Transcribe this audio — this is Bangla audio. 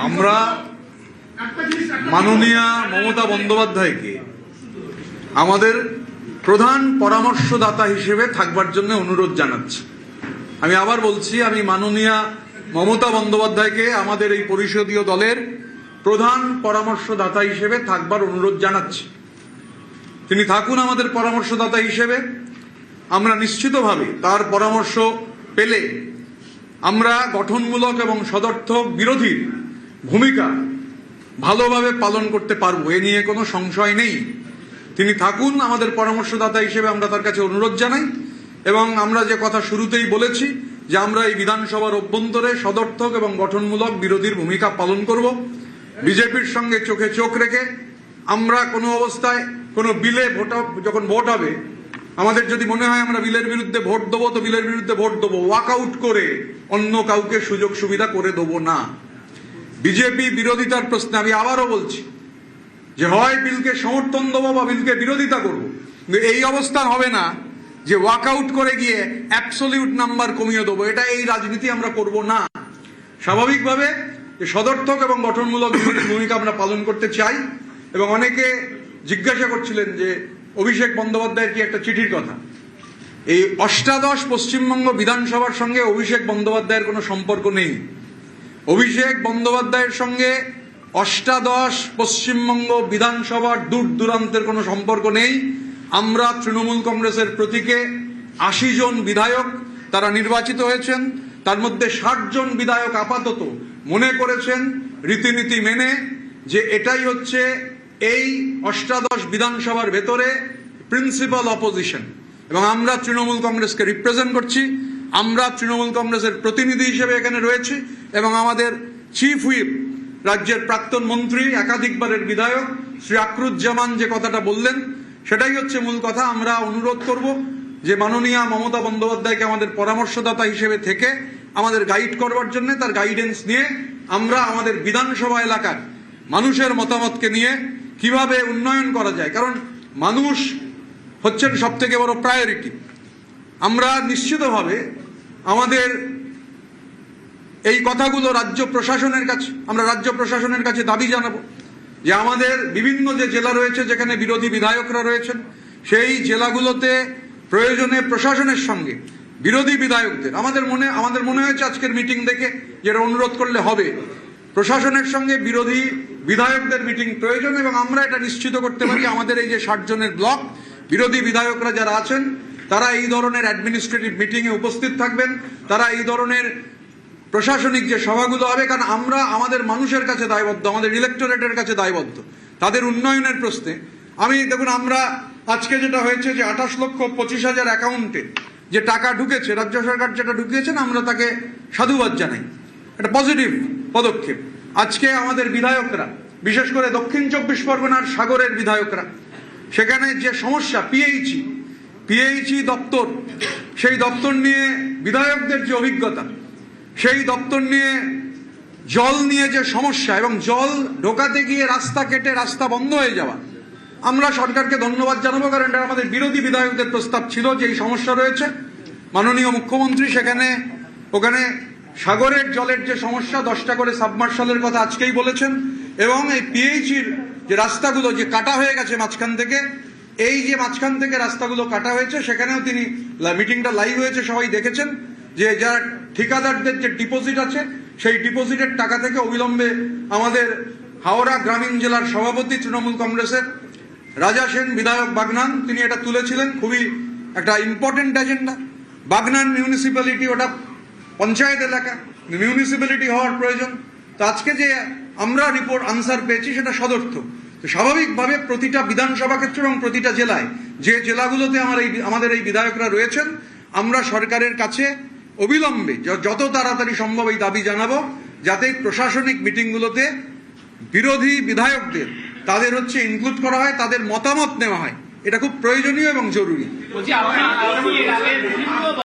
আমরা মাননীয়া মমতা বন্দ্যোপাধ্যায়কে আমাদের প্রধান পরামর্শদাতা হিসেবে থাকবার জন্য অনুরোধ জানাচ্ছি। আমি আবার বলছি, আমি মাননীয়া মমতা বন্দ্যোপাধ্যায়কে আমাদের এই পরিষদীয় দলের প্রধান পরামর্শদাতা হিসেবে থাকবার অনুরোধ জানাচ্ছি। তিনি থাকুন আমাদের পরামর্শদাতা হিসেবে। আমরা নিশ্চিতভাবে তার পরামর্শ পেলে আমরা গঠনমূলক এবং সদর্থক বিরোধীর ভূমিকা ভালোভাবে পালন করতে পারবো, এ নিয়ে কোনো সংশয় নেই। তিনি থাকুন আমাদের পরামর্শদাতা হিসেবে, আমরা তার কাছে অনুরোধ জানাই। এবং আমরা যে কথা শুরুতেই বলেছি যে আমরা এই বিধানসভার অভ্যন্তরে সদর্থক এবং গঠনমূলক বিরোধীর ভূমিকা পালন করব। বিজেপির সঙ্গে চোখে চোখ রেখে আমরা কোনো অবস্থায় কোনো বিলে যখন ভোট হবে, আমাদের যদি মনে হয় আমরা বিলের বিরুদ্ধে ভোট দেবো, তো বিলের বিরুদ্ধে ভোট দেবো, ওয়াকআউট করে অন্য কাউকে সুযোগ সুবিধা করে দেবো না। বিজেপি বিরোধিতার প্রশ্নে আমি আবারও বলছি যে হয় বিলকে সমর্থন দেবো বা বিলকে বিরোধিতা করব, কিন্তু এই অবস্থান হবে না যে ওয়াকআউট করে গিয়ে অ্যাবসলিউট নাম্বার কমিয়ে দেবো। এটা এই রাজনীতি আমরা করব না। স্বাভাবিকভাবে সদর্থক এবং গঠনমূলক ভূমিকা আমরা পালন করতে চাই। এবং অনেকে জিজ্ঞাসা করছিলেন যে অভিষেক বন্দ্যোপাধ্যায়ের কি একটা চিঠির কথা। এই অষ্টাদশ পশ্চিমবঙ্গ বিধানসভার সঙ্গে অভিষেক বন্দ্যোপাধ্যায়ের কোনো সম্পর্ক নেই। অভিষেক বন্দ্যোপাধ্যায়ের সঙ্গে অষ্টাদশ পশ্চিমবঙ্গ বিধানসভার দূর দূরান্তের কোনো সম্পর্ক নেই। আমরা তৃণমূল কংগ্রেসের প্রতীকে ৮০ জন বিধায়ক তারা নির্বাচিত হয়েছেন, তার মধ্যে ৬০ জন বিধায়ক আপাতত মনে করেছেন রীতিনীতি মেনে যে এটাই হচ্ছে এই অষ্টাদশ বিধানসভার ভেতরে প্রিন্সিপাল অপোজিশন। এবং আমরা তৃণমূল কংগ্রেসকে রিপ্রেজেন্ট করছি, আমরা তৃণমূল কংগ্রেসের প্রতিনিধি হিসেবে এখানে রয়েছি। এবং আমাদের চিফ হুইপ রাজ্যের প্রাক্তন মন্ত্রী, একাধিকবারের বিধায়ক শ্রী আকরুজ্জামান যে কথাটা বললেন সেটাই হচ্ছে মূল কথা। আমরা অনুরোধ করব যে মাননীয়া মমতা বন্দ্যোপাধ্যায়কে আমাদের পরামর্শদাতা হিসেবে থেকে আমাদের গাইড করবার জন্য, তার গাইডেন্স নিয়ে আমরা আমাদের বিধানসভা এলাকার মানুষের মতামতকে নিয়ে কিভাবে উন্নয়ন করা যায়, কারণ মানুষ হচ্ছেন সব থেকে বড় প্রায়োরিটি। আমরা নিশ্চিতভাবে আমাদের এই কথাগুলো রাজ্য প্রশাসনের কাছে দাবি জানাবো যে আমাদের বিভিন্ন যে জেলা রয়েছে যেখানে বিরোধী বিধায়করা রয়েছেন, সেই জেলাগুলোতে প্রয়োজনে প্রশাসনের সঙ্গে বিরোধী বিধায়কদের আমাদের মনে হয়েছে আজকের মিটিং দেখে যেটা অনুরোধ করলে হবে, প্রশাসনের সঙ্গে বিরোধী বিধায়কদের মিটিং প্রয়োজন। এবং আমরা এটা নিশ্চিত করতে পারি আমাদের এই যে ৬০ জনের ব্লক বিরোধী বিধায়করা যারা আছেন তারা এই ধরনের অ্যাডমিনিস্ট্রেটিভ মিটিংয়ে উপস্থিত থাকবেন, তারা এই ধরনের প্রশাসনিক যে সভাগুলো হবে, কারণ আমরা আমাদের মানুষের কাছে দায়বদ্ধ, আমাদের ইলেকটোরেটের কাছে দায়বদ্ধ তাদের উন্নয়নের প্রশ্নে। দেখুন আমরা আজকে যেটা হয়েছে যে ২৮,২৫,০০০ অ্যাকাউন্টে যে টাকা ঢুকেছে, রাজ্য সরকার যেটা ঢুকিয়েছেন, আমরা তাকে সাধুবাদ জানাই, একটা পজিটিভ পদক্ষেপ। আজকে আমাদের বিধায়করা, বিশেষ করে দক্ষিণ ২৪ পরগনার সাগরের বিধায়করা, সেখানে যে সমস্যা পিএইচই দপ্তর, সেই দপ্তর নিয়ে বিধায়কদের যে অভিজ্ঞতা, সেই দপ্তর নিয়ে জল নিয়ে যে সমস্যা এবং জল ঢোকাতে গিয়ে রাস্তা কেটে রাস্তা বন্ধ হয়ে যাওয়া, আমরা সরকারকে ধন্যবাদ জানাবো, কারণ এটা আমাদের বিরোধী বিধায়কদের প্রস্তাব ছিল যে এই সমস্যা রয়েছে। মাননীয় মুখ্যমন্ত্রী ওখানে সাগরের জলের যে সমস্যা, 10টা করে সাবমার্শালের কথা আজকেই বলেছেন। এবং এই পিএইচির যে রাস্তাগুলো যে কাটা হয়ে গেছে মাঝখান থেকে, এই যে মাঝখান থেকে রাস্তাগুলো কাটা হয়েছে, সেখানেও তিনি মিটিংটা লাইভ হয়েছে, সবাই দেখেছেন যে যারা ঠিকাদারদের যে ডিপোজিট আছে সেই ডিপোজিটের টাকা থেকে অবিলম্বে আমাদের হাওড়া গ্রামীণ জেলার সভাপতি তৃণমূল কংগ্রেসের রাজা সেন বিধায়ক বাগনান, তিনি এটা তুলেছিলেন। খুবই একটা ইম্পর্টেন্ট এজেন্ডা। বাগনান মিউনিসিপ্যালিটি, ওটা পঞ্চায়েত এলাকা, মিউনিসিপ্যালিটি হওয়ার প্রয়োজন। তো আজকে যে আমরা রিপোর্ট আনসার পেয়েছি সেটা সদর্থক। তো স্বাভাবিকভাবে প্রতিটা বিধানসভা ক্ষেত্র এবং প্রতিটা জেলায় যে জেলাগুলোতে আমাদের এই বিধায়করা রয়েছেন, আমরা সরকারের কাছে অবিলম্বে যত তাড়াতাড়ি সম্ভব এই দাবি জানাবো যাতে প্রশাসনিক মিটিংগুলোতে বিরোধী বিধায়কদের তাদের ইনক্লুড করা হয়, তাদের মতামত নেওয়া হয়। এটা খুব প্রয়োজনীয় এবং জরুরি।